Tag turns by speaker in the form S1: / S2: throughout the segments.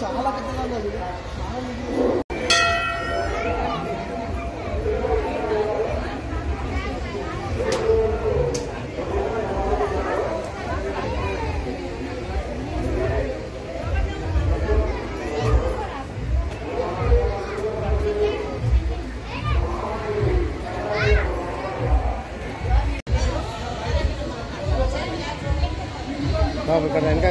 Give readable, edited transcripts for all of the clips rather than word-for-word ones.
S1: చాలా పెద్దగా బాబు ఇక్కడ వెనక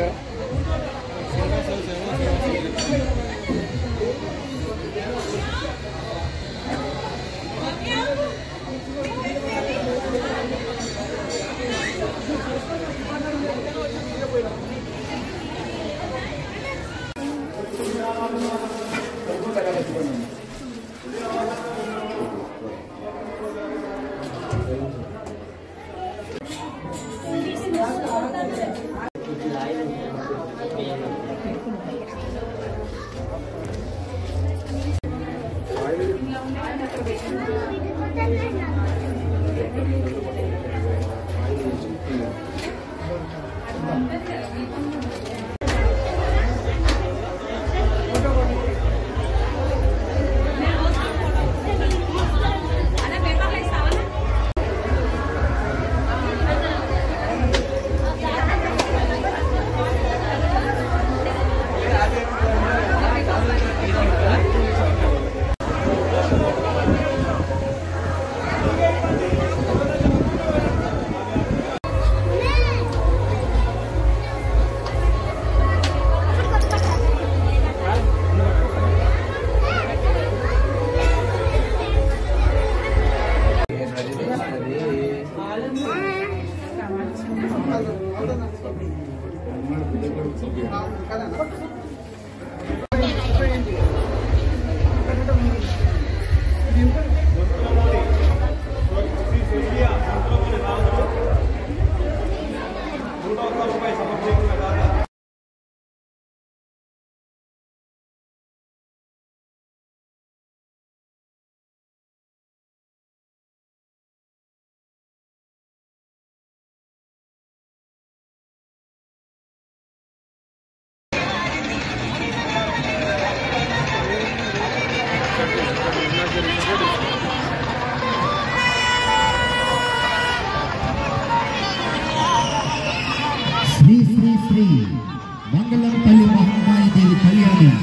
S1: మంగళంపల్లి మహమ్మాయి కళ్యాణం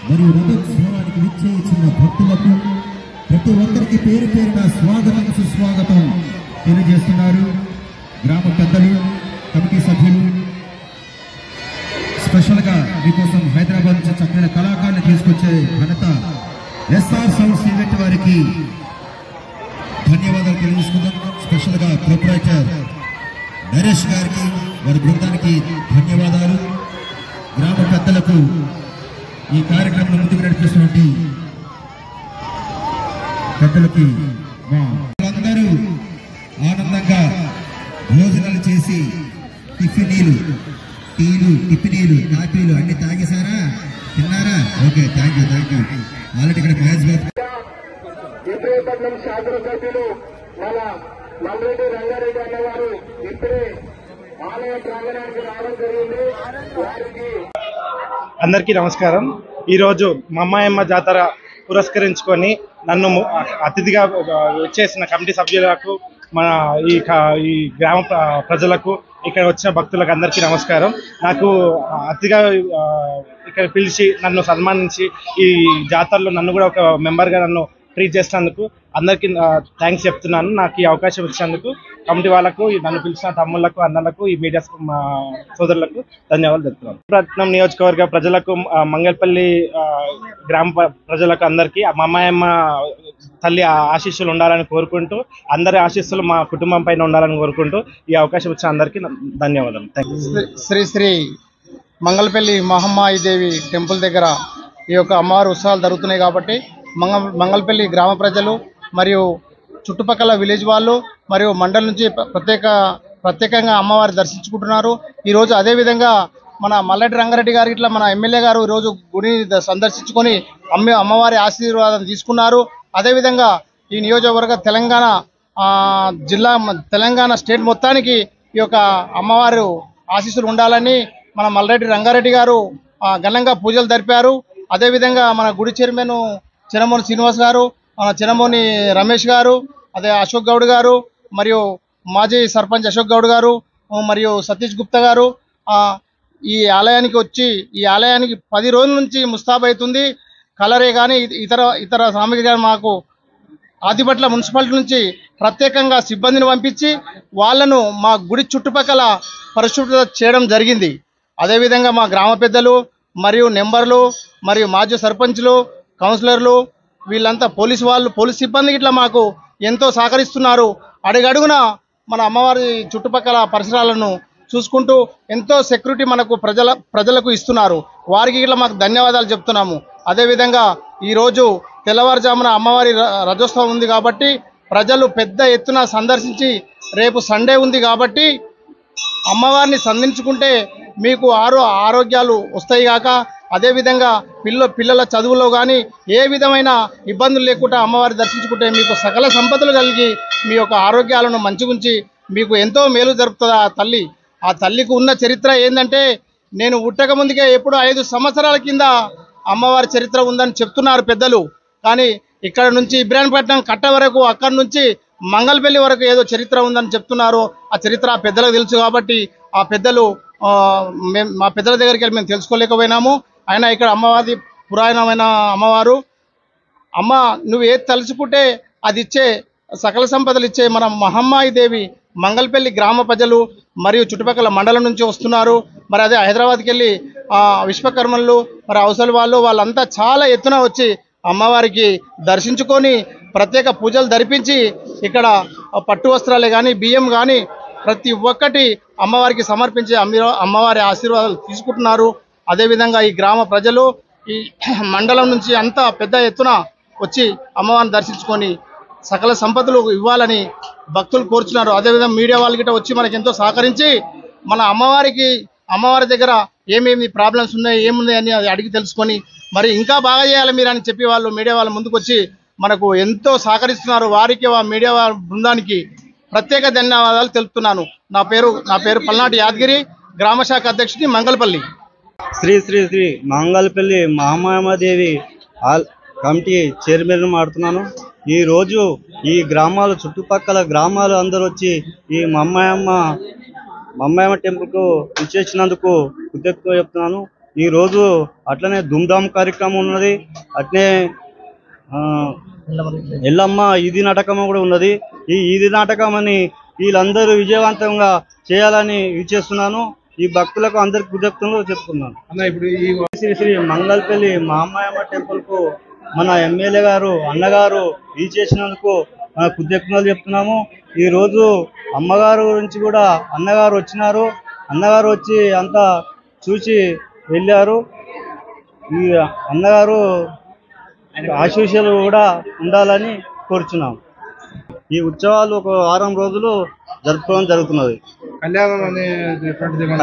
S1: మరియు రథోత్సవానికి విచ్చేసిన భక్తులకు ప్రతి ఒక్కరికి పేరు పేరున స్వాగతం సుస్వాగతం తెలియజేస్తున్నారు గ్రామ పెద్దలు, కమిటీ సభ్యులు. స్పెషల్గా మీకోసం హైదరాబాద్ నుంచి చక్కని కళాకారులు తీసుకొచ్చే ఘనత ఎస్ఆర్ సౌండ్స్ ఈవెంట్ వారికి ధన్యవాదాలు తెలియజేసుకుందాం. స్పెషల్గా ప్రొపరైటర్ నరేష్ గారికి, వారి బృందానికి ధన్యవాదాలు. గ్రామ పెద్దలకు, ఈ కార్యక్రమం ముందుకు నడిపిస్తున్నటువంటి పెద్దలకి అందరూ ఆనందంగా భోజనాలు చేసి టిఫినీలు, టీలు, టిఫినీలు, కాఫీలు అన్ని తాగేశారా, తిన్నారా? Okay, thank you. ఆల్రెడీ ఇక్కడ మ్యాచ్
S2: విశాఖపట్నం శాసనసభ్యులు మన మల్రెడ్డి రంగారెడ్డి అన్నవారు ఇప్పుడే ఆలయ ప్రాంగణానికి రావడం జరిగింది. వారికి
S3: అందరికీ నమస్కారం. ఈరోజు మమ్మాయమ్మ జాతర పురస్కరించుకొని నన్ను అతిథిగా వచ్చేసిన కమిటీ సభ్యులకు, మన ఈ గ్రామ ప్రజలకు, ఇక్కడ వచ్చిన భక్తులకు అందరికీ నమస్కారం. నాకు అతిథిగా ఇక్కడ పిలిచి నన్ను సన్మానించి ఈ జాతరలో నన్ను కూడా ఒక మెంబర్గా నన్ను ట్రీట్ చేసినందుకు అందరికీ థ్యాంక్స్ చెప్తున్నాను. నాకు ఈ అవకాశం ఇచ్చినందుకు కమిటీ వాళ్ళకు, నన్ను పిలిచిన తమ్ముళ్లకు, అన్నలకు, ఈ మీడియా సోదరులకు ధన్యవాదాలు చెప్తున్నాను. పట్నం నియోజకవర్గ ప్రజలకు, మంగళపల్లి గ్రామ ప్రజలకు అందరికీ మమ్మాయమ్మ తల్లి ఆశీస్సులు ఉండాలని కోరుకుంటూ, అందరి ఆశీస్సులు మా కుటుంబం పైన ఉండాలని కోరుకుంటూ ఈ అవకాశం ఇచ్చిన అందరికీ ధన్యవాదాలు.
S4: శ్రీ శ్రీ మంగళపల్లి మహమ్మాయి దేవి టెంపుల్ దగ్గర ఈ యొక్క అమ్మవారి ఉత్సవాలు జరుగుతున్నాయి కాబట్టి మంగళపల్లి గ్రామ ప్రజలు మరియు చుట్టుపక్కల విలేజ్ వాళ్ళు మరియు మండలం నుంచి ప్రత్యేకంగా అమ్మవారి దర్శించుకుంటున్నారు. ఈరోజు అదేవిధంగా మన మల్లెడ్డి రంగారెడ్డి గారు ఇట్లా మన ఎమ్మెల్యే గారు ఈరోజు గుడిని సందర్శించుకొని అమ్మవారి ఆశీర్వాదం తీసుకున్నారు. అదేవిధంగా ఈ నియోజకవర్గ తెలంగాణ జిల్లా తెలంగాణ స్టేట్ మొత్తానికి ఈ యొక్క అమ్మవారు ఆశీస్సులు ఉండాలని మన మల్లెడ్డి రంగారెడ్డి గారు ఘనంగా పూజలు జరిపారు. అదేవిధంగా మన గుడి చైర్మన్ చినమోని శ్రీనివాస్ గారు, చినమోని రమేష్ గారు, అదే అశోక్ గౌడ్ గారు, మరియు మాజీ సర్పంచ్ అశోక్ గౌడ్ గారు, మరియు సతీష్ గుప్తా గారు ఈ ఆలయానికి వచ్చి ఈ ఆలయానికి 10 రోజుల నుంచి ముస్తాబవుతుంది. కలరే కానీ ఇతర సామగ్రి కానీ మాకు ఆదిపట్ల మున్సిపాలిటీ నుంచి ప్రత్యేకంగా సిబ్బందిని పంపించి వాళ్ళను మా గుడి చుట్టుపక్కల పరిశుభ్రత చేయడం జరిగింది. అదేవిధంగా మా గ్రామ పెద్దలు మరియు నెంబర్లు మరియు మాజీ సర్పంచ్లు, కౌన్సిలర్లు వీళ్ళంతా పోలీస్ సిబ్బంది ఇట్లా మాకు ఎంతో సహకరిస్తున్నారు. అడుగడుగున మన అమ్మవారి చుట్టుపక్కల పరిసరాలను చూసుకుంటూ ఎంతో సెక్యూరిటీ మనకు ప్రజలకు ఇస్తున్నారు. వారికి ఇట్లా మాకు ధన్యవాదాలు చెప్తున్నాము. అదేవిధంగా ఈరోజు తెల్లవారుజామున అమ్మవారి రథోత్సవం ఉంది కాబట్టి ప్రజలు పెద్ద ఎత్తున సందర్శించి రేపు సండే ఉంది కాబట్టి అమ్మవారిని సందర్శించుకుంటే మీకు ఆరోగ్యాలు వస్తాయి కాక అదేవిధంగా పిల్లల చదువులో కానీ ఏ విధమైన ఇబ్బందులు లేకుండా అమ్మవారి దర్శించుకుంటే మీకు సకల సంపదలు కలిగి మీ యొక్క ఆరోగ్యాలను మంచిగుంచి మీకు ఎంతో మేలు జరుపుతుంది ఆ తల్లి. ఆ తల్లికి ఉన్న చరిత్ర ఏంటంటే నేను పుట్టక ముందుకే ఎప్పుడు 5 సంవత్సరాల కింద అమ్మవారి చరిత్ర ఉందని చెప్తున్నారు పెద్దలు. కానీ ఇక్కడ నుంచి ఇబ్రాహీంపట్నం కట్ట వరకు అక్కడి నుంచి మంగళపల్లి వరకు ఏదో చరిత్ర ఉందని చెప్తున్నారు. ఆ చరిత్ర ఆ పెద్దలకు తెలుసు కాబట్టి ఆ పెద్దలు మా పెద్దల దగ్గరికి వెళ్ళి మేము తెలుసుకోలేకపోయినాము. అయినా ఇక్కడ అమ్మవారి పురాణమైన అమ్మవారు అమ్మ నువ్వు ఏది తలుచుకుంటే అది ఇచ్చే సకల సంపదలు ఇచ్చే మన మహమ్మాయి దేవి మంగళపల్లి గ్రామ ప్రజలు మరియు చుట్టుపక్కల మండలం నుంచి వస్తున్నారు. మరి అదే హైదరాబాద్కి వెళ్ళి విశ్వకర్మలు మరి అవసరం వాళ్ళంతా చాలా ఎత్తున వచ్చి అమ్మవారికి దర్శించుకొని ప్రత్యేక పూజలు జరిపించి ఇక్కడ పట్టు వస్త్రాలే కానీ బియ్యం కానీ ప్రతి ఒక్కటి అమ్మవారికి సమర్పించి అమ్మవారి ఆశీర్వాదాలు తీసుకుంటున్నారు. అదేవిధంగా ఈ గ్రామ ప్రజలు ఈ మండలం నుంచి అంతా పెద్ద ఎత్తున వచ్చి అమ్మవారిని దర్శించుకొని సకల సంపదలు ఇవ్వాలని భక్తులు కోరుచున్నారు. అదేవిధంగా మీడియా వాళ్ళు గిట్ట వచ్చి మనకి ఎంతో సహకరించి మన అమ్మవారి దగ్గర ఏమేమి ప్రాబ్లమ్స్ ఉన్నాయి ఏమున్నాయి అని అది అడిగి తెలుసుకొని మరి ఇంకా బాగా చేయాలి మీరు అని చెప్పి వాళ్ళు మీడియా వాళ్ళ ముందుకు వచ్చి మనకు ఎంతో సహకరిస్తున్నారు. వారికి మీడియా బృందానికి ప్రత్యేక ధన్యవాదాలు తెలుపుతున్నాను. నా పేరు పల్నాటి యాదగిరి, గ్రామ శాఖ అధ్యక్షుడి మంగళపల్లి.
S5: శ్రీ శ్రీ శ్రీ మంగళపల్లి మహామాయమ్మదేవి కమిటీ చైర్మన్ మాడుతున్నాను. ఈరోజు ఈ గ్రామాలు చుట్టుపక్కల గ్రామాలు అందరూ వచ్చి ఈ మమ్మాయమ్మ టెంపుల్కు విచ్చేసినందుకు కృతజ్ఞతలు చెప్తున్నాను. ఈరోజు అట్లనే ధూమ్ధామ్ కార్యక్రమం ఉన్నది. అట్లనే ఎల్లమ్మ ఈది నాటకం కూడా ఉన్నది. ఈ ఈది నాటకం అని వీళ్ళందరూ విజయవంతంగా చేయాలని ఇచ్చేస్తున్నాను. ఈ భక్తులకు అందరికి కృతజ్ఞతలు చెప్తున్నాను. ఇప్పుడు ఈ శ్రీ శ్రీ మంగళపల్లి మహామాయమ్మ టెంపుల్కు మన ఎమ్మెల్యే గారు అన్నగారు చేసినందుకు కృతజ్ఞతలు చెప్తున్నాము. ఈరోజు అమ్మగారు గురించి కూడా అన్నగారు వచ్చినారు. అన్నగారు వచ్చి అంతా చూసి వెళ్ళారు. ఈ అన్నగారు ఆశీస్సులు కూడా ఉండాలని కోరుచున్నాము. ఈ ఉత్సవాలు ఒక 6 రోజులు జరుపుకోవడం జరుగుతున్నది.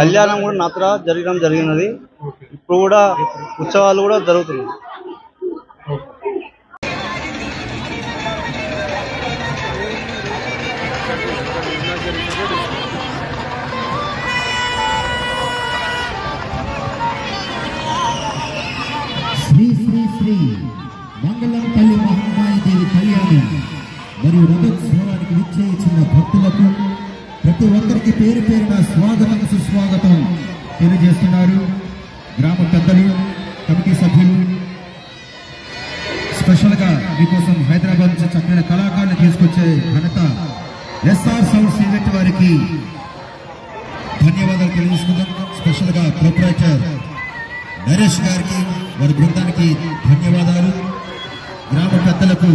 S5: కళ్యాణం కూడా నాత్ర జరగడం జరిగినది. ఇప్పుడు కూడా ఉత్సవాలు కూడా జరుగుతున్నాయి.
S1: శ్రీ శ్రీ శ్రీ మంగళంపల్లి మహమ్మాయి దేవి కళ్యాణం మరియు రథోత్సవానికి విచ్చేయించిన భక్తులకు ప్రతి ఒక్కరికి పేరు పేరున స్వాగతం సుస్వాగతం తెలియజేస్తున్నారు. గ్రామ పెద్దలు, కమిటీ సభ్యులు, స్పెషల్గా మీకోసం హైదరాబాద్ నుంచి చక్కని కళాకారులు తీసుకొచ్చే ఘనత ఎస్ఆర్ సౌండ్స్ ఈవెంట్ వారికి ధన్యవాదాలు తెలియజేసుకుందాం. స్పెషల్గా ప్రొపరేటర్ నరేష్ గారికి వారి బృందానికి ధన్యవాదాలు. గ్రామ పెద్దలకు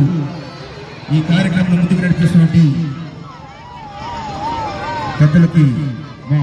S1: ఈ కార్యక్రమం ముందుకు నడిపిస్తున్నటువంటి పెద్దలకి మా